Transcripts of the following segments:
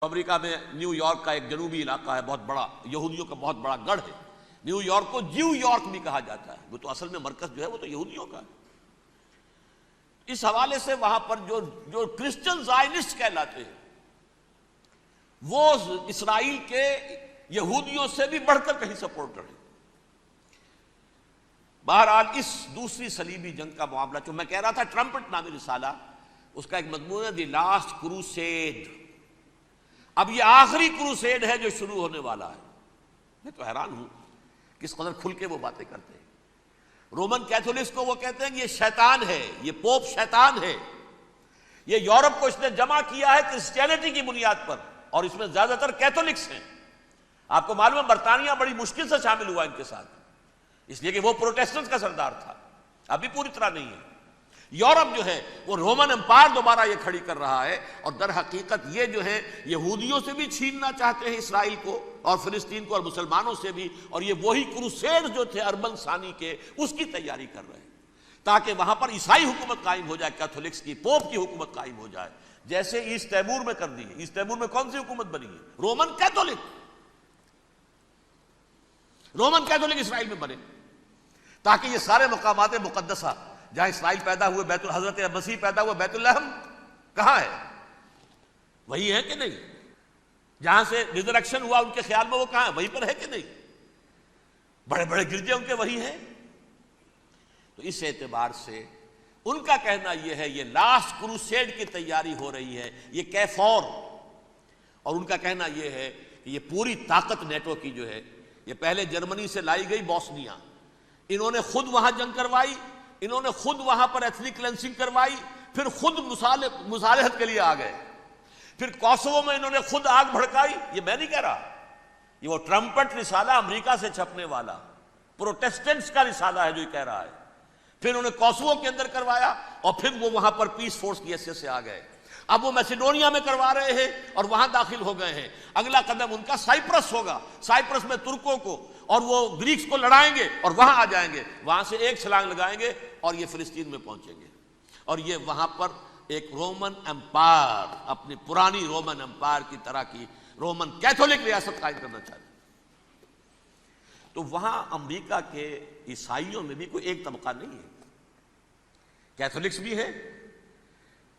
امریکہ میں new York کا ایک جنوبی علاقہ ہے بہت بڑا، یہودیوں کا بہت بڑا گڑھ ہے۔ نیو یارک کو جیو یارک بھی کہا جاتا ہے، وہ تو اصل میں مرکز جو ہے وہ تو یہودیوں کا ہے۔ اس حوالے سے وہاں پر جو کرسچن زائنسٹ کہلاتے ہیں وہ اسرائیل کے یہودیوں سے بھی بڑھ کر کہیں سپورٹر ہیں۔ بہرحال اس دوسری صلیبی جنگ کا معاملہ جو میں کہہ رہا تھا، ٹرمپٹ نامی رسالہ، اس کا ایک مضمون ہے دی لاسٹ کروسیڈ۔ اب یہ آخری کروسیڈ ہے جو شروع ہونے والا ہے۔ میں تو حیران ہوں کس قدر کھل کے وہ باتیں کرتے ہیں۔ رومن کیتھولکس کو وہ کہتے ہیں کہ یہ شیطان ہے، یہ پوپ شیطان ہے، یہ یورپ کو اس نے جمع کیا ہے کرسچینٹی کی بنیاد پر، اور اس میں زیادہ تر کیتھولکس ہیں۔ آپ کو معلوم ہے برطانیہ بڑی مشکل سے شامل ہوا ان کے ساتھ، اس لیے کہ وہ پروٹیسٹنٹ کا سردار تھا، ابھی پوری طرح نہیں ہے۔ یورپ جو ہے وہ رومن امپائر دوبارہ یہ کھڑی کر رہا ہے، اور در حقیقت یہ جو ہے یہودیوں سے بھی چھیننا چاہتے ہیں اسرائیل کو اور فلسطین کو، اور مسلمانوں سے بھی، اور یہ وہی کروسیڈ جو تھے اربن ثانی کے، اس کی تیاری کر رہے ہیں تاکہ وہاں پر عیسائی حکومت قائم ہو جائے، کیتھولکس کی، پوپ کی حکومت قائم ہو جائے، جیسے ایسٹ تیمور میں کر دی ہے۔ ایسٹ تیمور میں کون سی حکومت بنی ہے؟ رومن کیتھولک اسرائیل میں بنے، تاکہ یہ سارے مقامات مقدسہ جہاں اسرائیل پیدا ہوئے، بیت حضرت مسیح پیدا ہوا، بیت الحم کہاں ہے؟ وہی ہے کہ نہیں؟ جہاں سے ریزریکشن ہوا ان کے خیال میں وہ کہاں ہے؟ وہیں پر ہے کہ نہیں؟ بڑے بڑے گرجے ان کے وہی ہیں۔ تو اس اعتبار سے ان کا کہنا یہ ہے یہ لاسٹ کروسیڈ کی تیاری ہو رہی ہے، یہ کیفور، اور ان کا کہنا یہ ہے کہ یہ پوری طاقت نیٹو کی جو ہے، یہ پہلے جرمنی سے لائی گئی بوسنیا، انہوں نے خود وہاں جنگ کروائی، انہوں نے خود وہاں پر ایتھنک کلینسنگ کروائی، پھر خود مصالحت کے لیے آ گئے، پھر کوسوو میں انہوں نے خود آگ بھڑکائی۔ یہ میں نہیں کہہ رہا، یہ وہ ٹرمپٹ رسالہ امریکہ سے چھپنے والا پروٹیسٹنٹس کا رسالہ ہے جو یہ کہہ رہا ہے۔ پھر انہوں نے کوسوو کے اندر کروایا، اور پھر وہ وہاں پر پیس فورس کی حیثیت سے آ گئے۔ اب وہ میسیڈونیا میں کروا رہے ہیں اور وہاں داخل ہو گئے ہیں۔ اگلا قدم ان کا سائپرس ہوگا، سائپرس میں ترکوں کو اور وہ گریکس کو لڑائیں گے اور وہاں آ جائیں گے، وہاں سے ایک چھلانگ لگائیں گے اور یہ فلسطین میں پہنچیں گے، اور یہ وہاں پر ایک رومن امپائر، اپنی پرانی رومن امپائر کی طرح کی رومن کیتھولک ریاست قائم کرنا چاہتے ہیں۔ تو وہاں امریکہ کے عیسائیوں میں بھی کوئی ایک طبقہ نہیں ہے، کیتھولکس بھی ہے،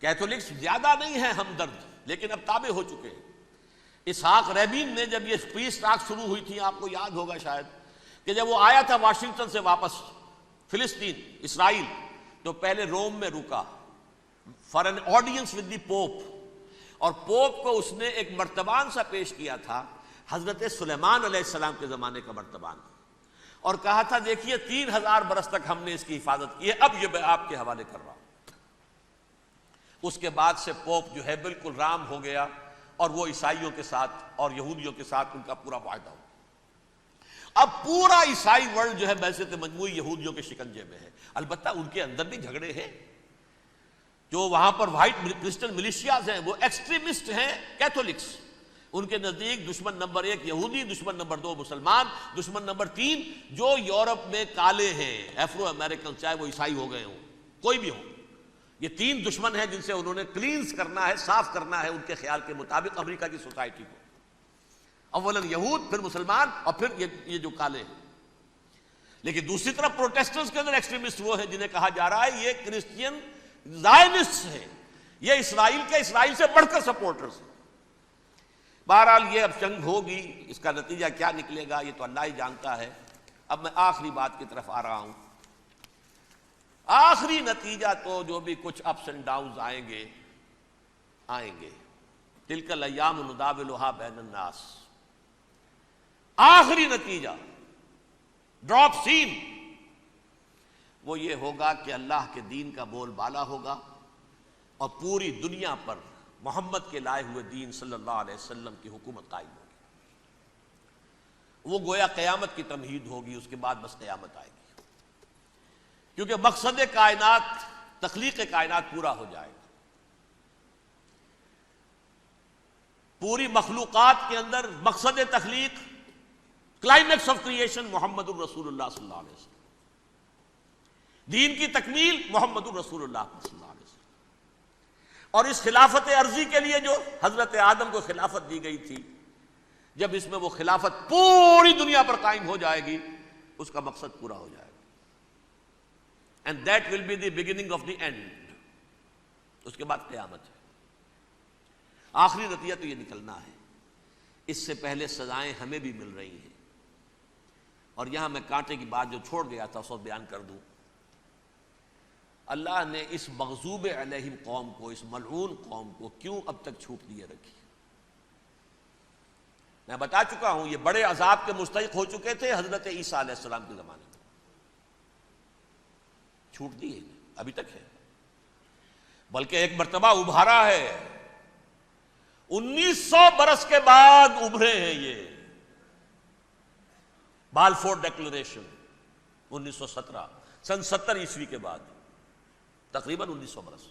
کیتھولکس زیادہ نہیں ہے ہمدرد، لیکن اب تابع ہو چکے ہیں۔ اسحاق ریبین نے جب یہ پیس ٹاک شروع ہوئی تھی، آپ کو یاد ہوگا شاید، کہ جب وہ آیا تھا واشنگٹن سے واپس فلسطین اسرائیل، تو پہلے روم میں رکا for an audience with the pope, اور پوپ کو اس نے ایک مرتبان سا پیش کیا تھا، حضرت سلیمان علیہ السلام کے زمانے کا مرتبان، اور کہا تھا دیکھیے 3000 برس تک ہم نے اس کی حفاظت کی ہے، اب یہ میں آپ کے حوالے کر رہا ہوں۔ اس کے بعد سے پوپ جو ہے بالکل رام ہو گیا، اور وہ عیسائیوں کے ساتھ اور یہودیوں کے ساتھ ان کا پورا معاہدہ ہو۔ اب پورا عیسائی ورلڈ جو ہے بحثیت مجموعی یہودیوں کے شکنجے میں ہے۔ البتہ ان کے اندر بھی جھگڑے ہیں، جو وہاں پر وائٹ کرسچن ملیشیاز ہیں وہ ایکسٹریمسٹ ہیں کیتھولکس، ان کے نزدیک دشمن نمبر 1 یہودی، دشمن نمبر 2 مسلمان، دشمن نمبر 3 جو یورپ میں کالے ہیں، ایفرو امریکن، چاہے وہ عیسائی ہو گئے ہوں، کوئی بھی ہو، یہ 3 دشمن ہیں جن سے انہوں نے کلینز کرنا ہے، صاف کرنا ہے ان کے خیال کے مطابق امریکہ کی سوسائٹی کو۔ اولاً یہود، پھر مسلمان، اور پھر یہ جو کالے ہیں۔ لیکن دوسری طرف پروٹیسٹنٹس کے اندر ایکسٹریمسٹ وہ ہیں جنہیں کہا جا رہا ہے یہ کرسچین زائنسٹ ہیں، یہ اسرائیل سے بڑھ کر سپورٹرز ہیں۔ بہرحال یہ اب جنگ ہوگی، اس کا نتیجہ کیا نکلے گا یہ تو اللہ ہی جانتا ہے۔ اب میں آخری بات کی طرف آ رہا ہوں۔ آخری نتیجہ تو جو بھی کچھ اپس اینڈ ڈاؤنز آئیں گے، تلک الایام نداولها بین الناس، آخری نتیجہ ڈراپ سین وہ یہ ہوگا کہ اللہ کے دین کا بول بالا ہوگا، اور پوری دنیا پر محمد کے لائے ہوئے دین صلی اللہ علیہ وسلم کی حکومت قائم ہوگی۔ وہ گویا قیامت کی تمہید ہوگی، اس کے بعد بس قیامت آئے گی، کیونکہ مقصد کائنات، تخلیق کائنات پورا ہو جائے گا۔ پوری مخلوقات کے اندر مقصد تخلیق، کلائمیکس آف کریشن محمد الرسول اللہ صلی اللہ علیہ وسلم، دین کی تکمیل محمد الرسول اللہ صلی اللہ علیہ وسلم۔ اور اس خلافت عرضی کے لیے جو حضرت آدم کو خلافت دی گئی تھی، جب اس میں وہ خلافت پوری دنیا پر قائم ہو جائے گی، اس کا مقصد پورا ہو جائے گا. And that will be the beginning of the end. اس کے بعد قیامت ہے. آخری نتیجہ تو یہ نکلنا ہے. اس سے پہلے سزائیں ہمیں بھی مل رہی ہیں. اور یہاں میں کانٹے کی بات جو چھوڑ گیا تھا اس کو بیان کر دوں. اللہ نے اس مغضوب علیہم قوم کو، اس ملعون قوم کو کیوں اب تک چھوٹ دیے رکھی؟ میں بتا چکا ہوں یہ بڑے عذاب کے مستحق ہو چکے تھے حضرت عیسیٰ علیہ السلام کے زمانے میں. چھوٹ دی ہے ابھی تک ہے، بلکہ ایک مرتبہ ابھارا ہے. 1900 برس کے بعد ابھرے ہیں یہ. بالفور ڈیکلریشن 1917، سن 70 عیسوی کے بعد، تقریباً 1900 برس،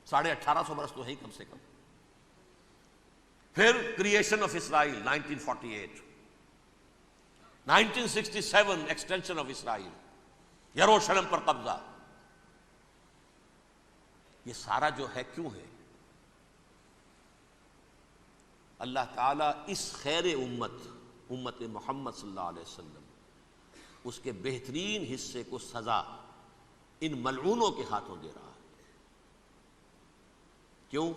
1850 برس تو ہے ہی کم سے کم. پھر creation of Israel 1948، 1967 extension of Israel, یروشلم پر قبضہ. یہ سارا جو ہے کیوں ہے؟ اللہ تعالیٰ اس خیر امت محمد صلی اللہ علیہ وسلم، اس کے بہترین حصے کو سزا ان ملعونوں کے ہاتھوں دے رہا ہے. کیوں؟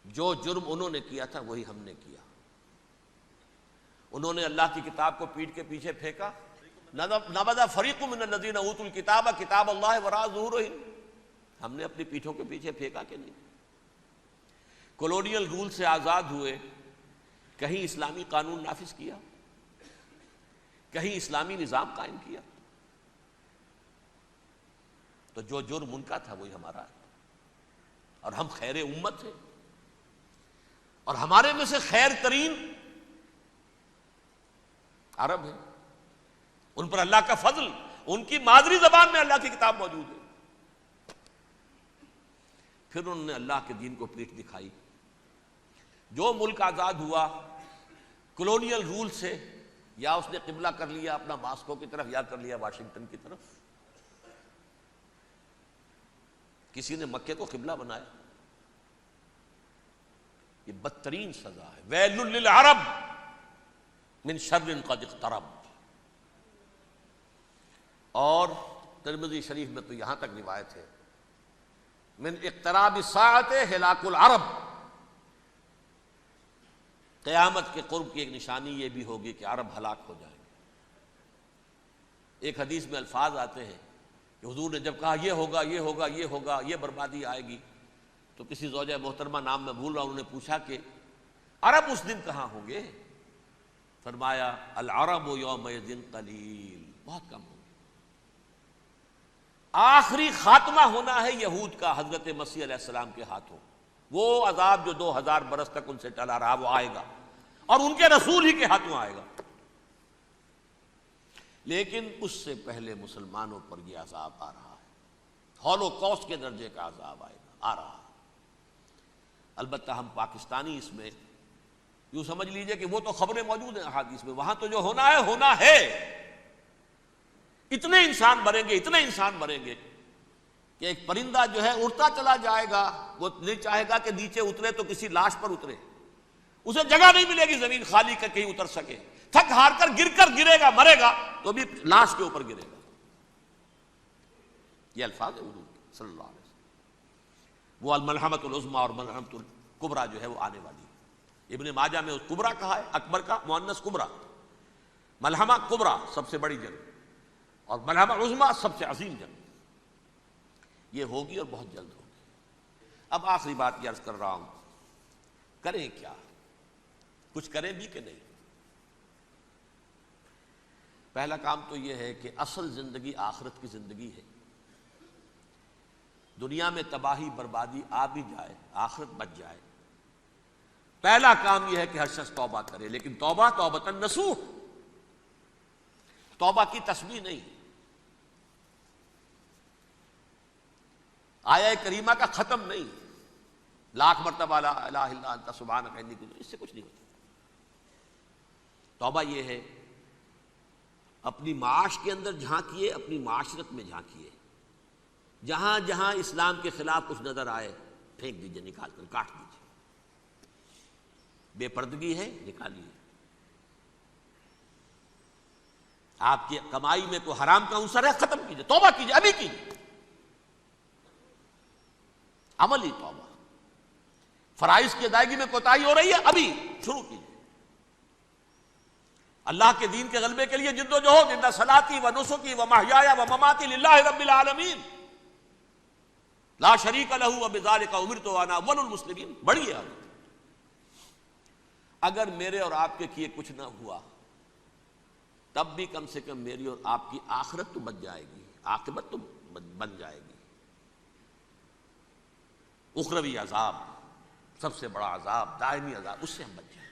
جو جرم انہوں نے کیا تھا وہی ہم نے کیا. انہوں نے اللہ کی کتاب کو پیٹھ کے پیچھے پھینکا. نبذ فریق من الذین اوتوا الکتاب کتاب اللہ وراء ظہورہم. ہم نے اپنی پیٹھوں کے پیچھے پھینکا کہ نہیں؟ کولونیل رول سے آزاد ہوئے، کہیں اسلامی قانون نافذ کیا، کہیں اسلامی نظام قائم کیا. تو جو جرم ان کا تھا وہی ہمارا ہے. اور ہم خیر امت ہیں، اور ہمارے میں سے خیر ترین عرب ہیں. ان پر اللہ کا فضل، ان کی مادری زبان میں اللہ کی کتاب موجود ہے. پھر انہوں نے اللہ کے دین کو پیٹھ دکھائی. جو ملک آزاد ہوا کولونیل رول سے، یا اس نے قبلہ کر لیا اپنا ماسکو کی طرف، یا کر لیا واشنگٹن کی طرف. کسی نے مکے کو قبلہ بنایا. یہ بدترین سزا ہے. ویل للعرب من شر قد اقترب. اور ترمذی شریف میں تو یہاں تک روایت ہے، من اقتراب الساعۃ ہلاک العرب. قیامت کے قرب کی ایک نشانی یہ بھی ہوگی کہ عرب ہلاک ہو جائیں گے. ایک حدیث میں الفاظ آتے ہیں کہ حضور نے جب کہا یہ ہوگا یہ ہوگا یہ ہوگا، یہ بربادی آئے گی، تو کسی زوجہ محترمہ نام میں بھول رہا ہوں، انہوں نے پوچھا کہ عرب اس دن کہاں ہوں گے؟ فرمایا العرب یومئذ قلیل، بہت کم ہوں گے. آخری خاتمہ ہونا ہے یہود کا حضرت مسیح علیہ السلام کے ہاتھوں. وہ عذاب جو 2000 برس تک ان سے ٹلا رہا وہ آئے گا، اور ان کے رسول ہی کے ہاتھوں آئے گا. لیکن اس سے پہلے مسلمانوں پر یہ عذاب آ رہا ہے. ہولوکاسٹ کے درجے کا عذاب آئے گا، آ رہا ہے. البتہ ہم پاکستانی اس میں یوں سمجھ لیجئے کہ وہ تو خبریں موجود ہیں احادیث میں، وہاں تو جو ہونا ہے ہونا ہے. اتنے انسان مریں گے، اتنے انسان مریں گے کہ ایک پرندہ جو ہے اڑتا چلا جائے گا، وہ نہیں چاہے گا کہ نیچے اترے تو کسی لاش پر اترے. اسے جگہ نہیں ملے گی زمین خالی کر کہیں اتر سکے. تھک ہار کر گرے گا، مرے گا تو بھی لاش کے اوپر گرے گا. یہ الفاظ ہے حضور صلی اللہ علیہ وسلم. وہ الملحمۃ العظمیٰ اور ملحمۃ الکبریٰ جو ہے وہ آنے والی ہے. ابن ماجہ میں اس کبریٰ کہا ہے، اکبر کا مؤنث کبریٰ. ملحمہ کبریٰ سب سے بڑی جنگ، اور ملحمہ عظمیٰ سب سے عظیم جنگ. یہ ہوگی اور بہت جلد ہوگی. اب آخری بات یہ عرض کر رہا ہوں، کریں کیا؟ کچھ کریں بھی کہ نہیں؟ پہلا کام تو یہ ہے کہ اصل زندگی آخرت کی زندگی ہے. دنیا میں تباہی بربادی آ بھی جائے، آخرت بچ جائے. پہلا کام یہ ہے کہ ہر شخص توبہ کرے، لیکن توبہ توبۃ نصوح، توبہ کی تسبیح نہیں. آیہ کریمہ کا ختم نہیں، لاکھ مرتبہ لا الہ الا انت سبحانک انی کنت، اس سے کچھ نہیں ہوتا. توبہ یہ ہے اپنی معاش کے اندر جھانکیے، اپنی معاشرت میں جھانکیے. جہاں جہاں اسلام کے خلاف کچھ نظر آئے پھینک دیجئے، نکال کر کاٹ دیجئے، بے پردگی ہے نکالیے، آپ کی کمائی میں کوئی حرام کا عنصر ہے ختم کیجئے، توبہ کیجئے، ابھی کیجئے، عملی توبہ، فرائض کی ادائیگی میں کوتاہی ہو رہی ہے ابھی شروع کیجئے، اللہ کے دین کے غلبے کے لیے جد و جہد، ان صلاتی و نسکی و محیایا و مماتی للہ رب العالمین لا شریک لہ وبذالک امرت وانا اول المسلمین، بڑی ہے۔ اگر میرے اور آپ کے کیے کچھ نہ ہوا تب بھی کم سے کم میری اور آپ کی آخرت تو بچ جائے گی، عاقبت تو بن جائے گی، اخروی عذاب، سب سے بڑا عذاب، دائمی عذاب، اس سے ہم بچ جائیں گے۔